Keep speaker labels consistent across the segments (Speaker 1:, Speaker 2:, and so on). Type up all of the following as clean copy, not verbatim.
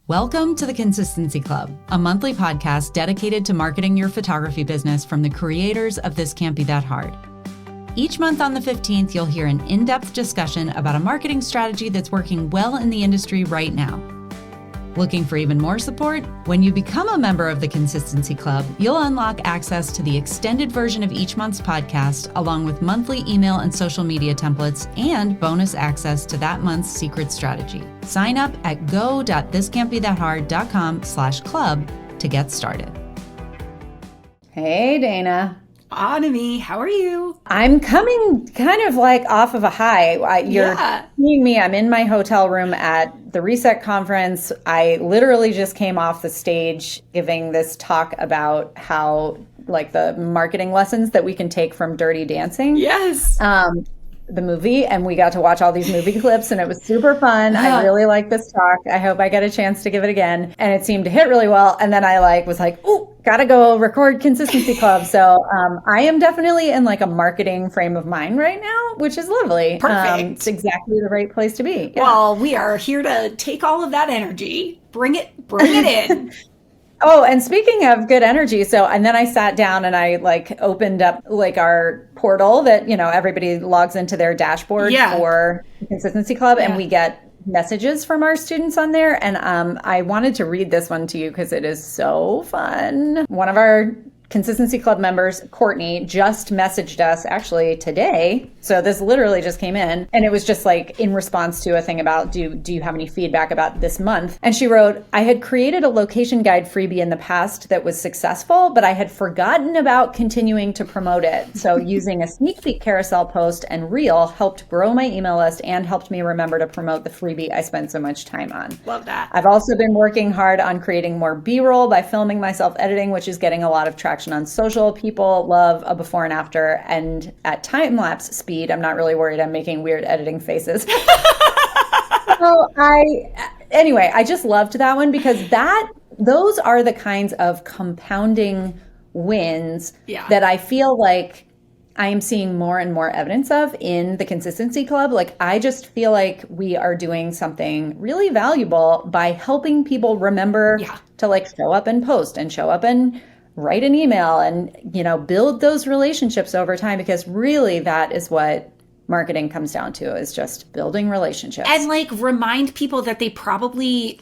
Speaker 1: Welcome to the Consistency Club, a monthly podcast dedicated to marketing your photography business from the creators of This Can't Be That Hard. Each month on the 15th, you'll hear an in-depth discussion about a marketing strategy that's working well in the industry right now. Looking for even more support? When you become a member of the Consistency Club, you'll unlock access to the extended version of each month's podcast, along with monthly email and social media templates, and bonus access to that month's secret strategy. Sign up at go.thiscan'tbethathard.com/club to get started. Hey, Dayna.
Speaker 2: Annemie, how are you?
Speaker 1: I'm coming kind of like off of a high. You're seeing me. I'm in my hotel room at the Reset conference. I literally just came off the stage giving this talk about how, like, the marketing lessons that we can take from Dirty Dancing.
Speaker 2: Yes.
Speaker 1: The movie, and we got to watch all these movie clips, and it was super fun. I really like this talk. I hope I get a chance to give it again. And it seemed to hit really well. And then I was like, oh, gotta go record Consistency Club. So I am definitely in like a marketing frame of mind right now, which is lovely.
Speaker 2: Perfect.
Speaker 1: It's exactly the right place to be.
Speaker 2: Yeah. Well, we are here to take all of that energy, bring it in.
Speaker 1: Oh, and speaking of good energy, and then I sat down and I opened up our portal that, everybody logs into their dashboard for Consistency Club, and we get messages from our students on there. And I wanted to read this one to you because it is so fun. One of our Consistency Club members, Courtney, just messaged us actually today. So this literally just came in, and it was just in response to a thing about, do you have any feedback about this month? And she wrote, I had created a location guide freebie in the past that was successful, but I had forgotten about continuing to promote it. So using a sneak peek carousel post and reel helped grow my email list and helped me remember to promote the freebie I spent so much time on.
Speaker 2: Love that.
Speaker 1: I've also been working hard on creating more B-roll by filming myself editing, which is getting a lot of traction on social. People love a before and after, and at time-lapse speed, I'm not really worried I'm making weird editing faces. So I just loved that one because those are the kinds of compounding wins that I feel like I am seeing more and more evidence of in the Consistency Club. I just feel like we are doing something really valuable by helping people remember to show up and post and show up and write an email and, build those relationships over time, because really that is what marketing comes down to, is just building relationships.
Speaker 2: And remind people that they probably,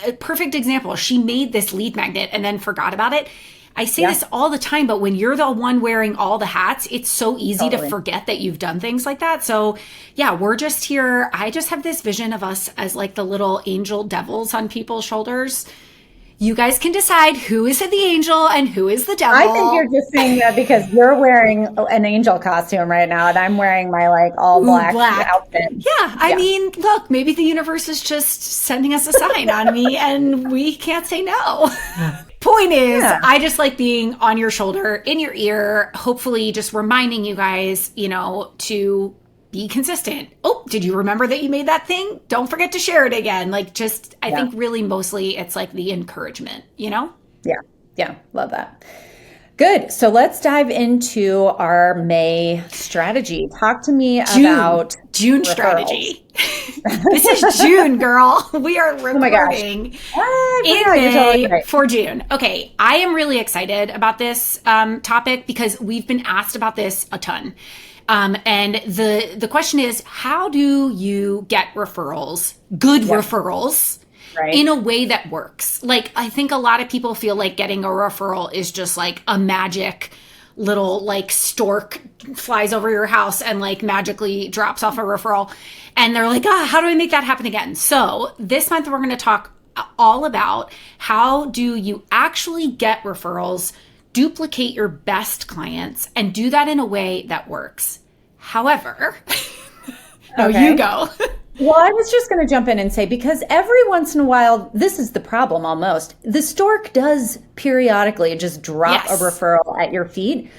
Speaker 2: a perfect example, she made this lead magnet and then forgot about it. I say this all the time, but when you're the one wearing all the hats, it's so easy to forget that you've done things like that. So we're just here. I just have this vision of us as the little angel devils on people's shoulders. You guys can decide who is the angel and who is the devil.
Speaker 1: I think you're just saying that because you're wearing an angel costume right now, and I'm wearing my all black outfit.
Speaker 2: Yeah, I mean, look, maybe the universe is just sending us a sign on me, and we can't say no. Point is, I just like being on your shoulder, in your ear, hopefully just reminding you guys, to be consistent. Oh, did you remember that you made that thing? Don't forget to share it again. I think really mostly it's the encouragement, Yeah.
Speaker 1: Yeah. Love that. Good. So let's dive into our May strategy. Talk to me about
Speaker 2: June strategy. This is June, girl. We are recording in May for June. Okay. I am really excited about this topic because we've been asked about this a ton. And the question is, how do you get referrals, good referrals, in a way that works? I think a lot of people feel like getting a referral is just a magic little stork flies over your house and magically drops off a referral. And they're like, how do I make that happen again? So this month we're going to talk all about how do you actually get referrals, duplicate your best clients, and do that in a way that works. However, you go.
Speaker 1: Well, I was just going to jump in and say, because every once in a while, this is the problem almost, the stork does periodically just drop a referral at your feet.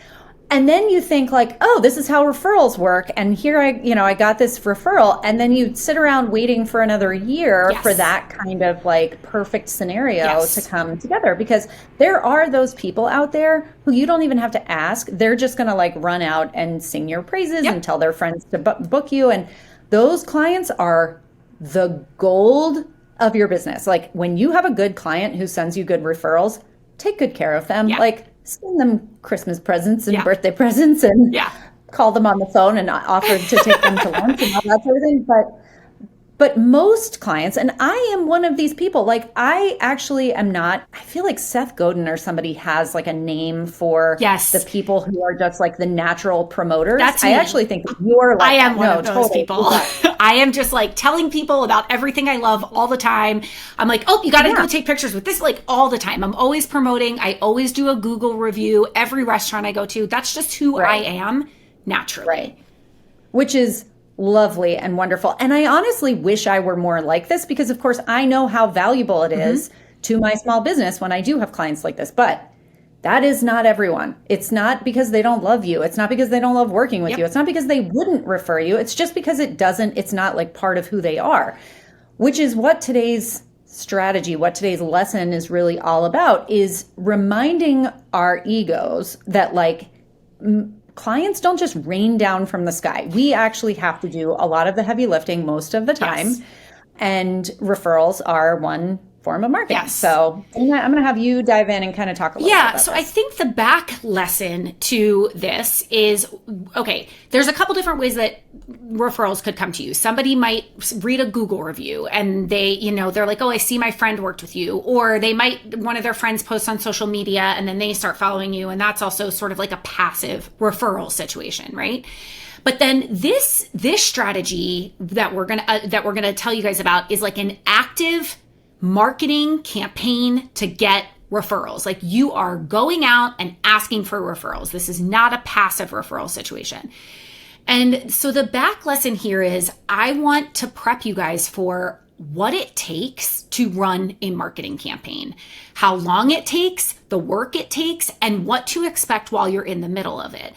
Speaker 1: And then you think oh, this is how referrals work. And here I got this referral. And then you sit around waiting for another year for that kind of perfect scenario to come together, because there are those people out there who you don't even have to ask. They're just going to run out and sing your praises and tell their friends to book you. And those clients are the gold of your business. Like when you have a good client who sends you good referrals, take good care of them. Like send them Christmas presents and birthday presents and call them on the phone and offer to take them to lunch and all that sort of thing. But most clients, and I am one of these people, like I actually am not, I feel like Seth Godin or somebody has like a name for the people who are just like the natural promoters.
Speaker 2: That's
Speaker 1: I
Speaker 2: me.
Speaker 1: actually think you're like,
Speaker 2: I am one of those people. I am just like telling people about everything I love all the time. I'm like, oh, you got to go take pictures with this, like all the time. I'm always promoting. I always do a Google review every restaurant I go to. That's just who I am naturally.
Speaker 1: Right. Which is lovely and wonderful. And I honestly wish I were more like this because, of course, I know how valuable it is to my small business when I do have clients like this. But that is not everyone. It's not because they don't love you. It's not because they don't love working with you. It's not because they wouldn't refer you. It's just because it's not like part of who they are, which is what today's strategy, what today's lesson is really all about, is reminding our egos that like clients don't just rain down from the sky. We actually have to do a lot of the heavy lifting most of the time. And referrals are one form of marketing. So I'm going to have you dive in and kind of talk a little bit about
Speaker 2: so
Speaker 1: this.
Speaker 2: I think the back lesson to this is, okay, there's a couple different ways that referrals could come to you. Somebody might read a Google review and they, they're like, oh, I see my friend worked with you. Or they might, one of their friends posts on social media and then they start following you. And that's also sort of like a passive referral situation, right? But then this strategy that we're gonna tell you guys about is like an active marketing campaign to get referrals. Like you are going out and asking for referrals. This is not a passive referral situation. And so the back lesson here is I want to prep you guys for what it takes to run a marketing campaign, how long it takes, the work it takes, and what to expect while you're in the middle of it.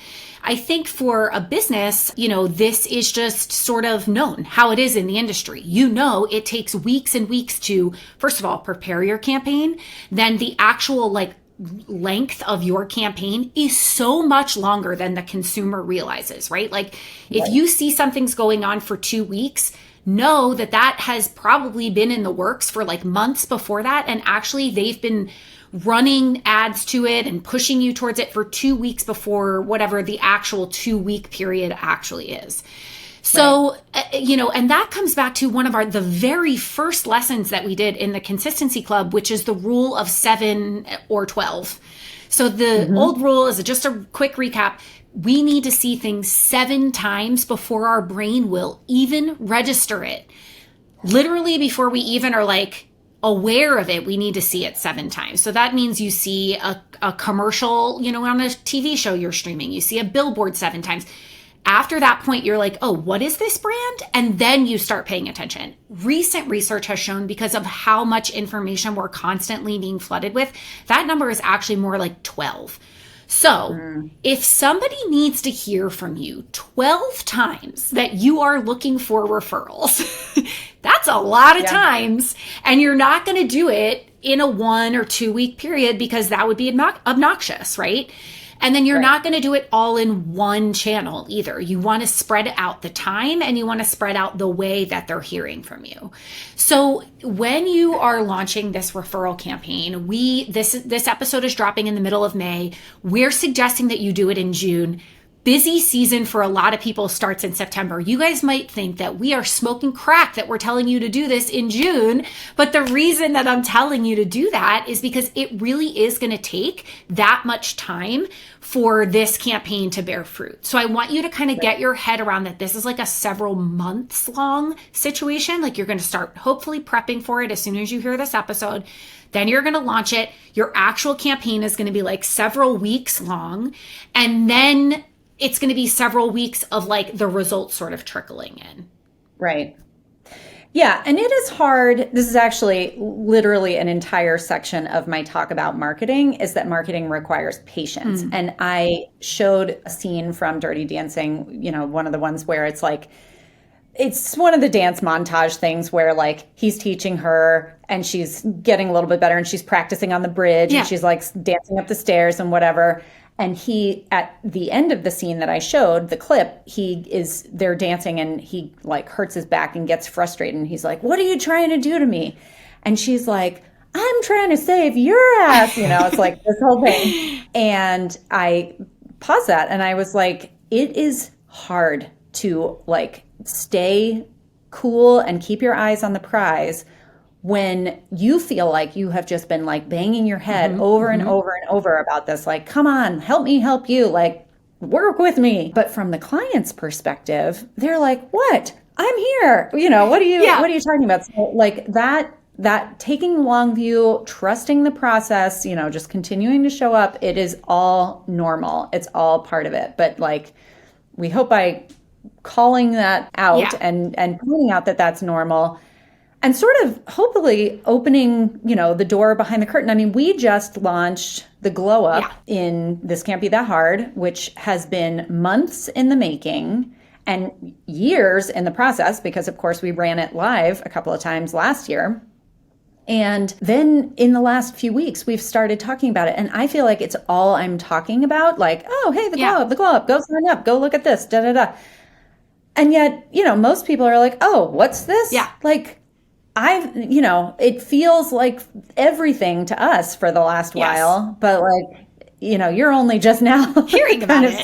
Speaker 2: I think for a business, this is just sort of known how it is in the industry. It takes weeks and weeks to, first of all, prepare your campaign. Then the actual length of your campaign is so much longer than the consumer realizes, right? Like if you see something's going on for 2 weeks, know that has probably been in the works for like months before that. And actually they've been running ads to it and pushing you towards it for 2 weeks before whatever the actual 2-week period actually is. So, and that comes back to one of the very first lessons that we did in the Consistency Club, which is the rule of 7 or 12. So the old rule is just a quick recap. We need to see things 7 times before our brain will even register it. Literally before we even are like aware of it, we need to see it 7 times. So that means you see a commercial, on a TV show you're streaming, you see a billboard 7 times. After that point, you're like, oh, what is this brand? And then you start paying attention. Recent research has shown because of how much information we're constantly being flooded with, that number is actually more like 12. So if somebody needs to hear from you 12 times that you are looking for referrals, that's a lot of times. And you're not going to do it in a 1 or 2 week period because that would be obnoxious, right? And then you're not going to do it all in one channel either. You want to spread out the time and you want to spread out the way that they're hearing from you. So when you are launching this referral campaign, this episode is dropping in the middle of May. We're suggesting that you do it in June. Busy season for a lot of people starts in September. You guys might think that we are smoking crack that we're telling you to do this in June, but the reason that I'm telling you to do that is because it really is going to take that much time for this campaign to bear fruit. So I want you to kind of get your head around that this is like a several months long situation. Like you're going to start hopefully prepping for it as soon as you hear this episode. Then you're going to launch it. Your actual campaign is going to be like several weeks long. And then it's going to be several weeks of like the results sort of trickling in.
Speaker 1: Right. Yeah. And it is hard. This is actually literally an entire section of my talk about marketing, is that marketing requires patience. And I showed a scene from Dirty Dancing, one of the ones where it's like, it's one of the dance montage things where like he's teaching her and she's getting a little bit better and she's practicing on the bridge and she's like dancing up the stairs and whatever. And he, at the end of the scene that I showed, the clip, they're dancing and he like hurts his back and gets frustrated. And he's like, what are you trying to do to me? And she's like, I'm trying to save your ass. It's like this whole thing. And I paused that and I was like, it is hard to like stay cool and keep your eyes on the prize when you feel like you have just been like banging your head over and over and over about this, like, come on, help me help you, like, work with me. But from the client's perspective, they're like, what? I'm here. What are you talking about? So like that taking the long view, trusting the process, just continuing to show up, it is all normal. It's all part of it. But like, we hope by calling that out and pointing out that that's normal, and sort of hopefully opening, the door behind the curtain. I mean, we just launched the Glow Up in This Can't Be That Hard, which has been months in the making and years in the process because, of course, we ran it live a couple of times last year. And then in the last few weeks, we've started talking about it. And I feel like it's all I'm talking about. Like, oh, hey, the Glow Up, go sign up, go look at this, da, da, da. And yet, most people are like, oh, what's this?
Speaker 2: Yeah.
Speaker 1: Like, it feels like everything to us for the last while, but like, you're only just now
Speaker 2: hearing about it.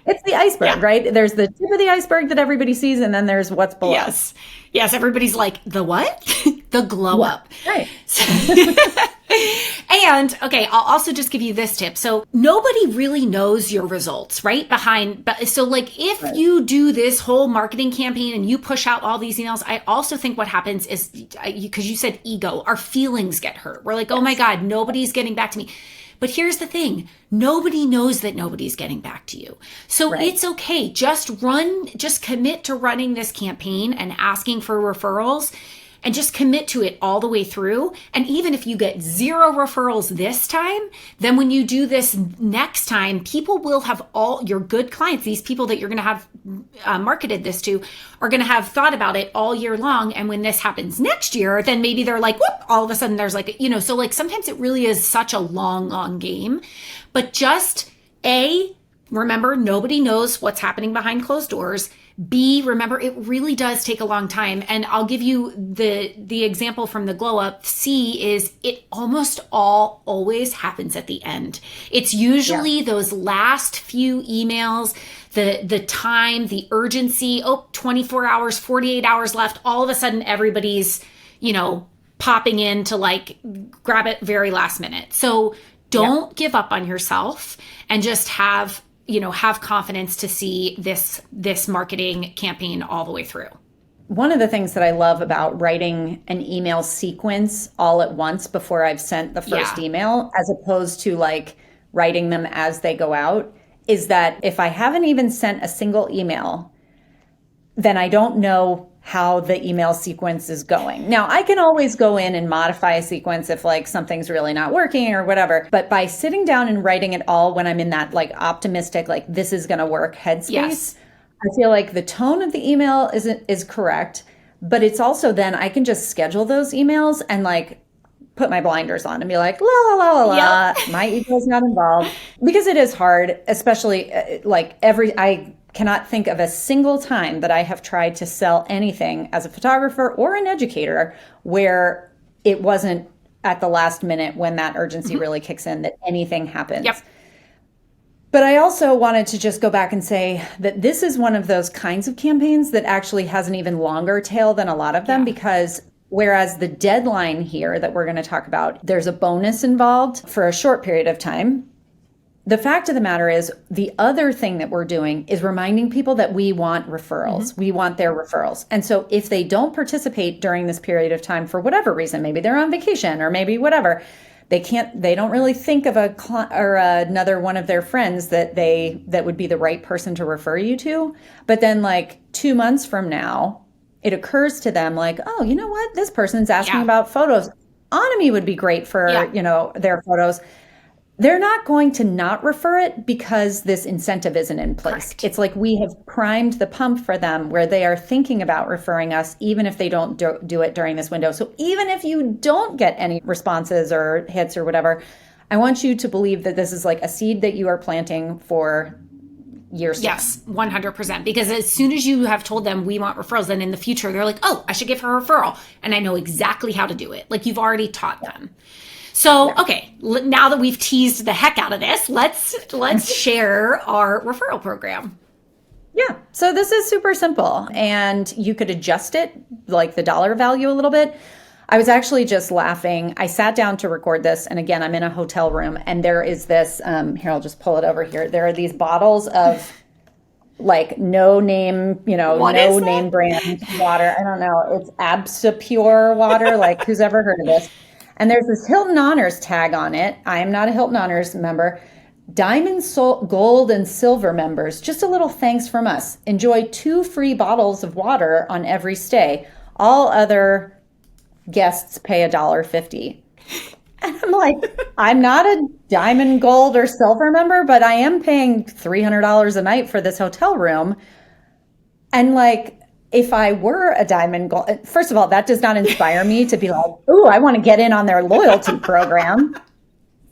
Speaker 1: It's the iceberg, right? There's the tip of the iceberg that everybody sees, and then there's what's below.
Speaker 2: Yes, everybody's like, the what? The Glow Up.
Speaker 1: Right.
Speaker 2: And, okay, I'll also just give you this tip. So nobody really knows your results, right? So like if you do this whole marketing campaign and you push out all these emails, I also think what happens is, because you said ego, our feelings get hurt. We're like, oh my God, nobody's getting back to me. But here's the thing. Nobody knows that nobody's getting back to you. So it's okay. Just commit to running this campaign and asking for referrals, and just commit to it all the way through. And even if you get 0 referrals this time, then when you do this next time, people will have all your good clients, these people that you're going to have marketed this to, are going to have thought about it all year long. And when this happens next year, then maybe they're like, whoop, all of a sudden there's like, so like sometimes it really is such a long game. But just remember, nobody knows what's happening behind closed doors. B, remember, it really does take a long time. And I'll give you the example from the Glow Up. C is it almost always happens at the end. It's usually those last few emails, the time, the urgency, 24 hours, 48 hours left. All of a sudden, everybody's, popping in to like grab it very last minute. So don't give up on yourself and just have confidence to see this marketing campaign all the way through.
Speaker 1: One of the things that I love about writing an email sequence all at once before I've sent the first email, as opposed to like writing them as they go out, is that if I haven't even sent a single email, then I don't know how the email sequence is going. Now, I can always go in and modify a sequence if like something's really not working or whatever. But by sitting down and writing it all when I'm in that like optimistic, like this is going to work headspace, I feel like the tone of the email is correct. But it's also then I can just schedule those emails and like put my blinders on and be like, la, la, la, la, la, my ego's not involved. Because it is hard, especially I cannot think of a single time that I have tried to sell anything as a photographer or an educator where it wasn't at the last minute when that urgency really kicks in that anything happens.
Speaker 2: Yep.
Speaker 1: But I also wanted to just go back and say that this is one of those kinds of campaigns that actually has an even longer tail than a lot of them, because whereas the deadline here that we're going to talk about, there's a bonus involved for a short period of time. The fact of the matter is, the other thing that we're doing is reminding people that we want referrals. We want their referrals. And so if they don't participate during this period of time for whatever reason, maybe they're on vacation or maybe whatever, they don't really think of another one of their friends that would be the right person to refer you to. But then like 2 months from now, it occurs to them like, oh, you know what? This person's asking about photos. Annemie would be great for, their photos. They're not going to not refer it because this incentive isn't in place.
Speaker 2: Correct.
Speaker 1: It's like we have primed the pump for them where they are thinking about referring us, even if they don't do it during this window. So even if you don't get any responses or hits or whatever, I want you to believe that this is like a seed that you are planting for years.
Speaker 2: Yes, 100%. Because as soon as you have told them we want referrals, then in the future, they're like, oh, I should give her a referral. And I know exactly how to do it. Like you've already taught them. So, okay, now that we've teased the heck out of this, let's share our referral program.
Speaker 1: Yeah. So this is super simple, and you could adjust it, like the dollar value a little bit. I was actually just laughing. I sat down to record this, and again, I'm in a hotel room, and there is this, here, I'll just pull it over here. There are these bottles of like no name, no name brand water. I don't know. It's Absapure water. Like who's ever heard of this? And there's this Hilton Honors tag on it. I am not a Hilton Honors member. Diamond, Gold, and Silver members, just a little thanks from us. Enjoy 2 free bottles of water on every stay. All other guests pay $1.50. And I'm like, I'm not a Diamond, Gold, or Silver member, but I am paying $300 a night for this hotel room. And like, if I were a Diamond, Gold, first of all, that does not inspire me to be like, ooh, I want to get in on their loyalty program.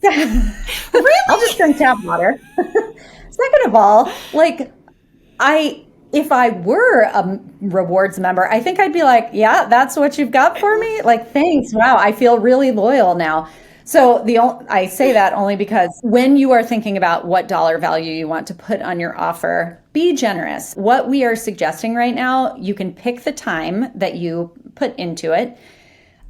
Speaker 1: Really? I'll just drink tap water. Second of all, like if I were a rewards member, I think I'd be like, yeah, that's what you've got for me. Like, thanks. Wow. I feel really loyal now. So I say that only because when you are thinking about what dollar value you want to put on your offer, be generous. What we are suggesting right now, you can pick the time that you put into it.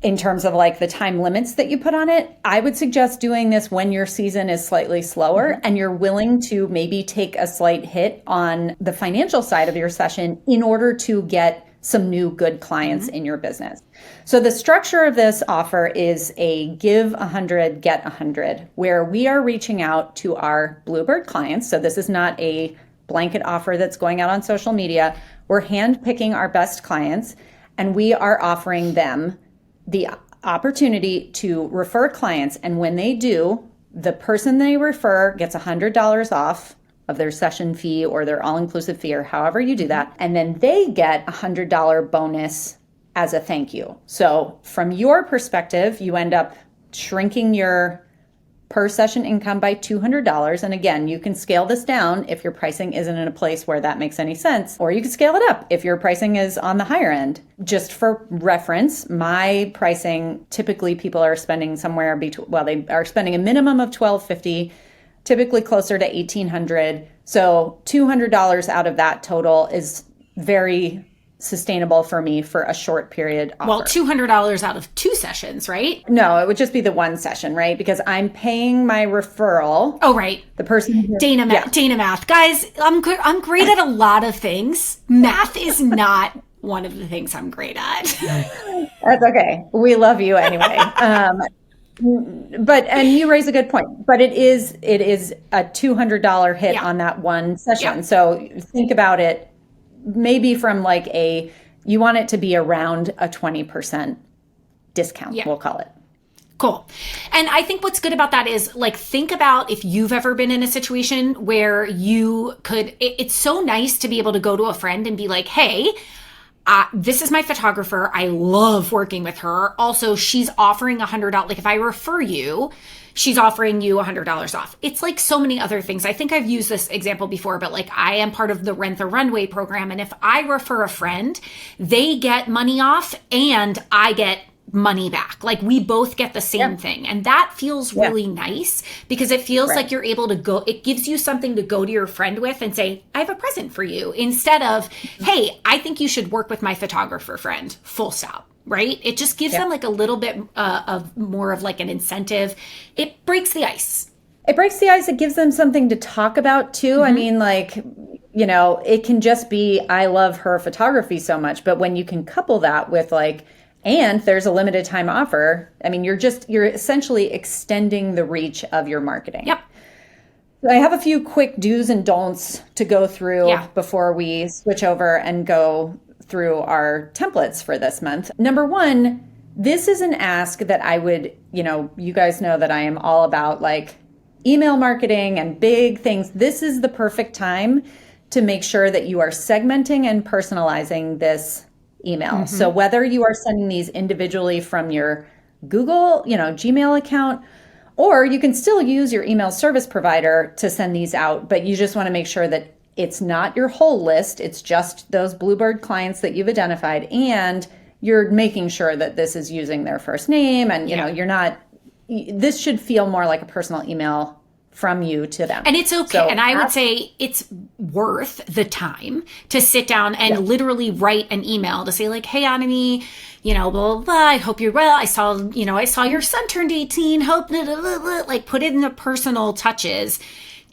Speaker 1: In terms of like the time limits that you put on it, I would suggest doing this when your season is slightly slower and you're willing to maybe take a slight hit on the financial side of your session in order to get some new good clients in your business. So the structure of this offer is a give 100, get 100, where we are reaching out to our Bluebird clients. So this is not a blanket offer that's going out on social media. We're handpicking our best clients and we are offering them the opportunity to refer clients. And when they do, the person they refer gets $100 off of their session fee or their all-inclusive fee or however you do that. And then they get a $100 bonus as a thank you. So from your perspective, you end up shrinking your per session income by $200. And again, you can scale this down if your pricing isn't in a place where that makes any sense, or you can scale it up if your pricing is on the higher end. Just for reference, my pricing, typically people are spending somewhere between, they are spending a minimum of $1,250, typically closer to $1,800. So $200 out of that total is very sustainable for me for a short period offer.
Speaker 2: Well, $200 out of 2 sessions, right?
Speaker 1: No, it would just be the 1 session, right? Because I'm paying my referral.
Speaker 2: Oh, right.
Speaker 1: The person
Speaker 2: Dayna math. Guys, I'm great at a lot of things. Math is not one of the things I'm great at.
Speaker 1: That's okay. We love you anyway. And you raise a good point, but it is a $200 hit on that 1 session. So think about it. Maybe from like you want it to be around a 20% discount, we'll call it.
Speaker 2: Cool. And I think what's good about that is like, think about if you've ever been in a situation where you could, it's so nice to be able to go to a friend and be like, hey, this is my photographer. I love working with her. Also, she's offering $100. Like if I refer you, she's offering you $100 off. It's like so many other things. I think I've used this example before, but like I am part of the Rent the Runway program. And if I refer a friend, they get money off and I get money back. Like we both get the same thing. And that feels really nice because it feels like you're able to go, it gives you something to go to your friend with and say, I have a present for you, instead of, hey, I think you should work with my photographer friend, full stop. Right? It just gives them like a little bit of more of like an incentive. It breaks the ice.
Speaker 1: It breaks the ice. It gives them something to talk about too. I mean, like, it can just be, I love her photography so much. But when you can couple that with like, and there's a limited time offer, I mean, you're essentially extending the reach of your marketing.
Speaker 2: Yep.
Speaker 1: I have a few quick do's and don'ts to go through before we switch over and go through our templates for this month. Number 1, this is an ask that I would, you guys know that I am all about like email marketing and big things. This is the perfect time to make sure that you are segmenting and personalizing this email. So whether you are sending these individually from your Google, Gmail account, Or you can still use your email service provider to send these out, but you just want to make sure that it's not your whole list. It's just those Bluebird clients that you've identified, and you're making sure that this is using their first name, and you're not, this should feel more like a personal email from you to them.
Speaker 2: And it's okay. So and I would say it's worth the time to sit down and literally write an email to say like, hey, Annemie, blah, blah, blah, I hope you're well. I saw your son turned 18. Hope, blah, blah, blah, blah. Like put in the personal touches.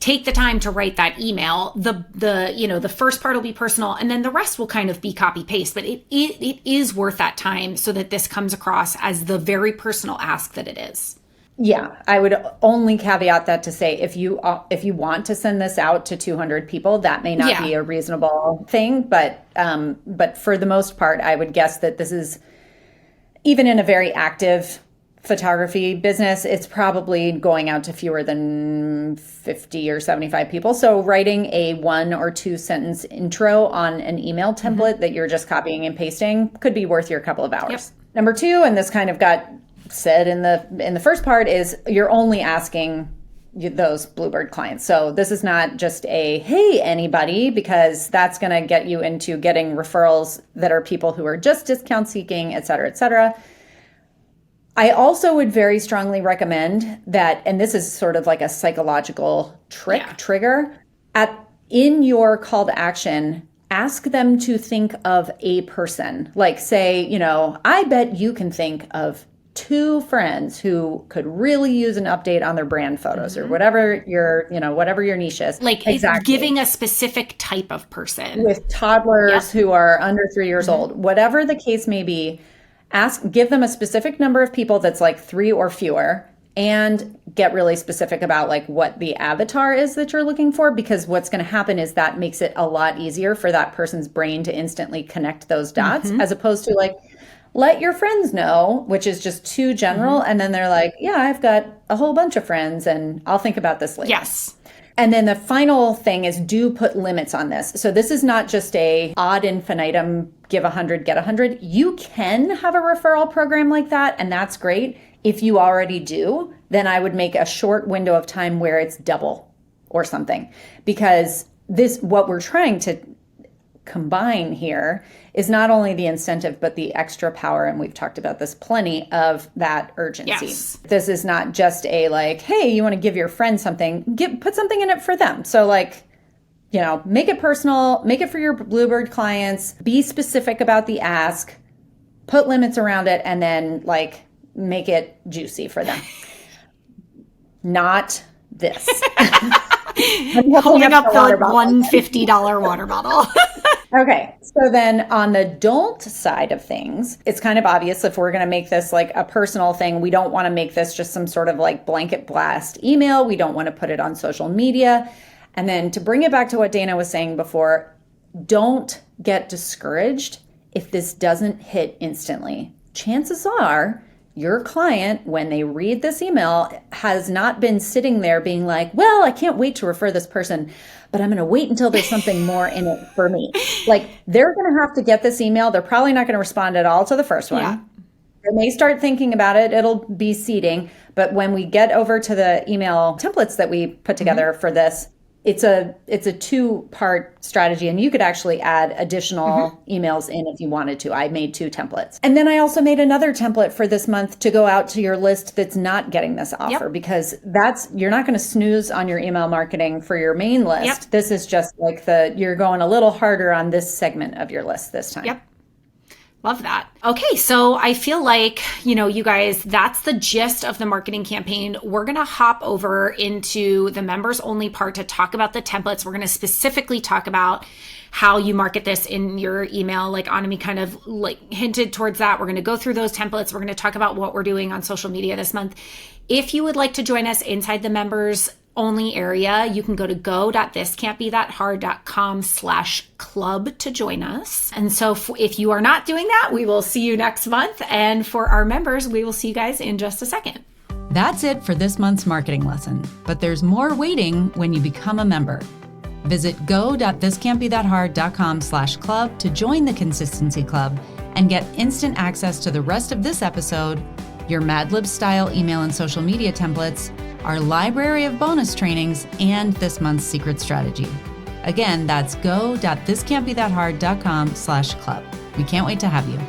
Speaker 2: Take the time to write that email. The first part will be personal, and then the rest will kind of be copy paste. But it is worth that time so that this comes across as the very personal ask that it is.
Speaker 1: Yeah, I would only caveat that to say if you want to send this out to 200 people, that may not be a reasonable thing. But for the most part, I would guess that this is, even in a very active photography business, it's probably going out to fewer than 50 or 75 people. So writing a 1 or 2 sentence intro on an email template that you're just copying and pasting could be worth your couple of hours. Yep. Number 2, and this kind of got said in the first part, is you're only asking those Bluebird clients. So this is not just a, hey, anybody, because that's going to get you into getting referrals that are people who are just discount seeking, et cetera, et cetera. I also would very strongly recommend that, and this is sort of like a psychological trigger, in your call to action, ask them to think of a person. Like say, I bet you can think of 2 friends who could really use an update on their brand photos or whatever your niche is.
Speaker 2: Like giving a specific type of person.
Speaker 1: With toddlers who are under 3 years old, whatever the case may be, give them a specific number of people that's like 3 or fewer, and get really specific about like what the avatar is that you're looking for, because what's going to happen is that makes it a lot easier for that person's brain to instantly connect those dots, as opposed to like, let your friends know, which is just too general. And then they're like, yeah, I've got a whole bunch of friends and I'll think about this later.
Speaker 2: Yes.
Speaker 1: And then the final thing is, do put limits on this. So this is not just a ad infinitum, give 100, get 100. You can have a referral program like that, and that's great. If you already do, then I would make a short window of time where it's double or something, because what we're trying to combine here is not only the incentive, but the extra power. And we've talked about this plenty, of that urgency. Yes. This is not just a like, hey, you want to give your friend something, put something in it for them. So like, make it personal, make it for your Bluebird clients, be specific about the ask, put limits around it, and then like make it juicy for them. Not this.
Speaker 2: Holding up the $150 water bottle.
Speaker 1: Okay, so then on the don't side of things, it's kind of obvious if we're going to make this like a personal thing, we don't want to make this just some sort of like blanket blast email. We don't want to put it on social media. And then to bring it back to what Dayna was saying before, don't get discouraged if this doesn't hit instantly. Chances are your client, when they read this email, has not been sitting there being like, well, I can't wait to refer this person, but I'm going to wait until there's something more in it for me. Like, they're going to have to get this email. They're probably not going to respond at all to the first one. Yeah. They may start thinking about it. It'll be seeding. But when we get over to the email templates that we put together for this, it's a 2-part strategy, and you could actually add additional emails in if you wanted to. I made 2 templates. And then I also made another template for this month to go out to your list that's not getting this offer, because you're not going to snooze on your email marketing for your main list. Yep. This is just like you're going a little harder on this segment of your list this time.
Speaker 2: Yep. Love that. Okay, so I feel like, you guys, that's the gist of the marketing campaign. We're going to hop over into the members only part to talk about the templates. We're going to specifically talk about how you market this in your email. Like Annemie kind of like hinted towards that. We're going to go through those templates. We're going to talk about what we're doing on social media this month. If you would like to join us inside the members only area, you can go to go.thiscan'tbethathard.com/club to join us. And so if you are not doing that, we will see you next month. And for our members, we will see you guys in just a second.
Speaker 3: That's it for this month's marketing lesson, but there's more waiting when you become a member. Visit go.thiscan'tbethathard.com/club to join the Consistency Club and get instant access to the rest of this episode, your Mad Lib style email and social media templates, our library of bonus trainings, and this month's secret strategy. Again, that's go.thiscan'tbethathard.com/club. We can't wait to have you.